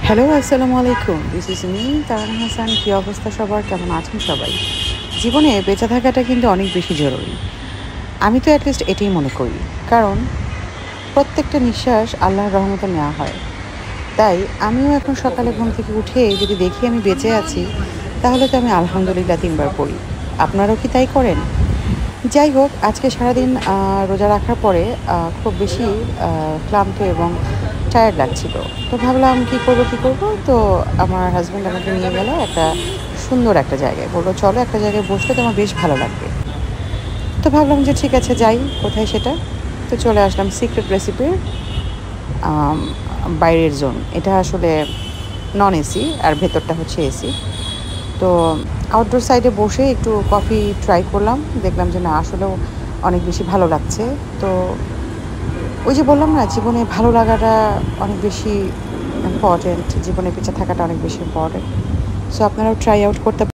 Hello, আসসালামু আলাইকুম। This is me Taran Hasan. কী অবস্থা সবার? কেমন আছেন সবাই? জীবনে বেঁচে থাকাটা কিন্তু অনেক বেশি জরুরি। আমি তো অ্যাটলিস্ট এটাই মনে করি। কারণ প্রত্যেকটা নিঃশ্বাস আল্লাহর রহমতে নেওয়া হয়। তাই আমিও এখন সকালে ঘুম থেকে উঠে যদি দেখি আমি বেঁচে আছি, তাহলে তো আমি আলহামদুলিল্লাহ ৩ বার পড়ি। আপনারাও কি তাই করেন? যাই হোক, আজকে সারাদিন রোজা রাখার পরে খুব বেশি ক্লান্ত এবং টায়ার্ড লাগছিল। তো ভাবলাম কি করব? তো আমার হাসব্যান্ড আমাকে নিয়ে গেল একটা সুন্দর একটা জায়গায়। বলল, "চলো একটা জায়গায় বসলে তোমার বেশ ভালো লাগবে।" তো ভাবলাম যে ঠিক আছে যাই। কোথায় সেটা? তো চলে আসলাম সিক্রেট রেসিপির আম বাইরের জোন। এটা আসলে নন এসি আর ভেতরটা হচ্ছে এসি। তো আউটডোর সাইডে বসে একটু কফি ট্রাই করলাম। দেখলাম যে না আসলেও অনেক বেশি ভালো লাগছে। তো ওই যে বললাম না জীবনে ভালো লাগাটা অনেক বেশি ইম্পর্টেন্ট। জীবনে বেঁচে থাকাটা অনেক বেশি ইম্পর্টেন্ট। সো আপনারাও ট্রাই আউট করতে